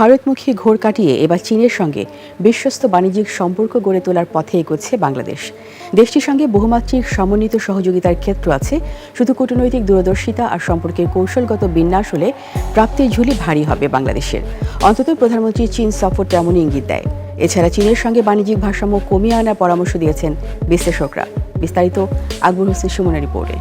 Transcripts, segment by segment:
ভারতমুখী ঘোর কাটিয়ে এবার চীনের সঙ্গে বিশ্বস্ত বাণিজ্যিক সম্পর্ক গড়ে তোলার পথে এগোচ্ছে বাংলাদেশ। দেশটির সঙ্গে বহুমাত্রিক সমন্বিত সহযোগিতার ক্ষেত্র আছে। শুধু কূটনৈতিক দূরদর্শিতা আর সম্পর্কের কৌশলগত বিন্যাস হলে প্রাপ্তির ঝুলি ভারী হবে বাংলাদেশের। অন্তত প্রধানমন্ত্রী চীন সফর তেমনই ইঙ্গিত দেয়। এছাড়া চীনের সঙ্গে বাণিজ্যিক ভারসাম্য কমিয়ে আনার পরামর্শ দিয়েছেন বিশ্লেষকরা। বিস্তারিত আকবর হোসেন সুমনের রিপোর্টে।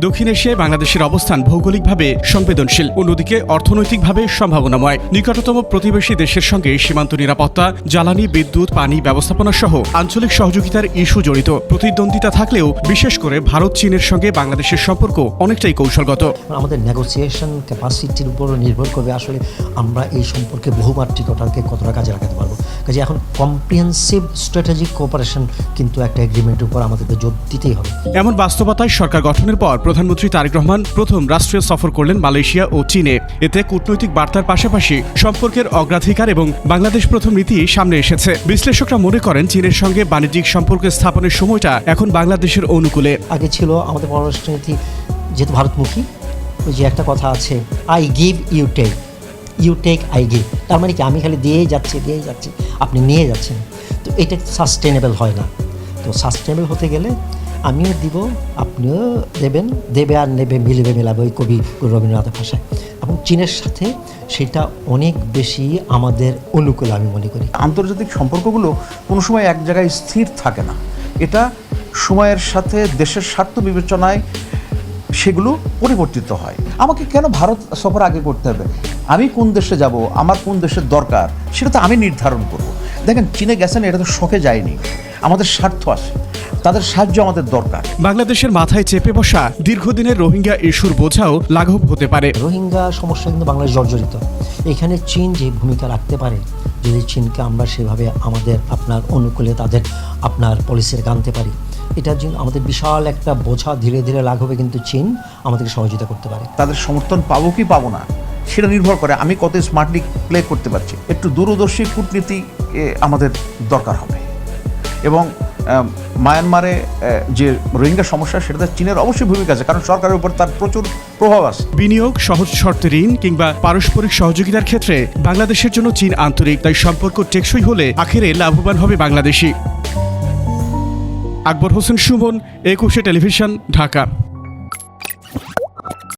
দক্ষিণ এশিয়ায় বাংলাদেশের অবস্থান ভৌগোলিকভাবে সংবেদনশীল, অন্যদিকে অর্থনৈতিকভাবে সম্ভাবনাময়। নিকটতম প্রতিবেশী দেশের সঙ্গে সীমান্ত নিরাপত্তা, জ্বালানি, বিদ্যুৎ, পানি ব্যবস্থাপনা সহ আঞ্চলিক সহযোগিতার ইস্যু জড়িত। প্রতিদ্বন্দ্বিতা থাকলেও বিশেষ করে ভারত চীনের সঙ্গে বাংলাদেশের সম্পর্ক অনেকটাই কৌশলগত। আমাদের নেগোসিয়েশন ক্যাপাসিটির উপর নির্ভর করবে আসলে আমরা এই সম্পর্কে বহুমাত্রিকতাকে কতটা কাজে লাগাতে পারবো। কাজে এখন কম্প্রিহেন্সিভ স্ট্র্যাটেজিক কোঅপারেশন কিন্তু একটা এগ্রিমেন্টের উপর আমাদেরকে জোর দিতেই হবে। এমন বাস্তবতায় সরকার গঠনের পর প্রধানমন্ত্রী তারেক রহমান প্রথম রাষ্ট্রীয় সফর করলেন মালয়েশিয়া ও চীনে। এতে কূটনৈতিক বার্তার পাশাপাশি সম্পর্কের অগ্রাধিকার এবং বাংলাদেশ প্রথম নীতি সামনে এসেছে। বিশ্লেষকরা মনে করেন চীনের সঙ্গে বাণিজ্যিক সম্পর্ক স্থাপনের সময়টা এখন বাংলাদেশের অনুকূলে। আগে ছিল আমাদের পররাষ্ট্রনীতি যেহেতু ভারতমুখী, ওই যে একটা কথা আছে, I give you take, you take I give. তার মানে কি আমি খালি দিয়েই যাচ্ছি, আপনি নিয়ে যাচ্ছেন। তো এটা সাস্টেনেবল হয় না। তো সাস্টেনেবল হতে গেলে আমিও দিব, আপনিও দেবেন, দেবে আর নেবে মিলবে মেলাবে, ওই কবি রবীন্দ্রনাথের ভাষায়। এবং চীনের সাথে সেটা অনেক বেশি আমাদের অনুকূল আমি মনে করি। আন্তর্জাতিক সম্পর্কগুলো কোনো সময় এক জায়গায় স্থির থাকে না। এটা সময়ের সাথে দেশের স্বার্থ বিবেচনায় সেগুলো পরিবর্তিত হয়। আমাকে কেন ভারত সফর আগে করতে হবে? আমি কোন দেশে যাব, আমার কোন দেশের দরকার, সেটা তো আমি নির্ধারণ করব। দেখেন, চীনে গেছেন, এটা তো শখে যায়নি, আমাদের স্বার্থ আছে, তাদের সাহায্য আমাদের দরকার। বাংলাদেশের মাথায় চেপে বসা দীর্ঘদিনের রোহিঙ্গা ইস্যুর বোঝাও লাঘব হতে পারে। রোহিঙ্গা সমস্যা কিন্তু বাংলাদেশ জর্জরিত। এখানে চীন যে ভূমিকা রাখতে পারে, যদি চীনকে আমরা সেভাবে আমাদের অনুকূলে তাদের পলিসির আনতে পারি, এটার জন্য আমাদের বিশাল একটা বোঝা ধীরে ধীরে লাঘবে কিন্তু চীন আমাদেরকে সহযোগিতা করতে পারে। তাদের সমর্থন পাবো কি পাবো না সেটা নির্ভর করে আমি কত স্মার্টলি প্লে করতে পারছি। একটু দূরদর্শী কূটনীতি আমাদের দরকার হবে। এবং মায়ানমারে যে রোহিঙ্গা সমস্যা, সেটাতে চীনের অবশ্যই ভূমিকা আছে, কারণ সরকারের উপর তার প্রচুর প্রভাব আছে। বিনিয়োগ, সহজ শর্তে ঋণ কিংবা পারস্পরিক সহযোগিতার ক্ষেত্রে বাংলাদেশের জন্য চীন আন্তরিক। তাই সম্পর্ক টেকসই হলে আখেরে লাভবান হবে বাংলাদেশি। আকবর হোসেন সুমন, একুশে টেলিভিশন, ঢাকা।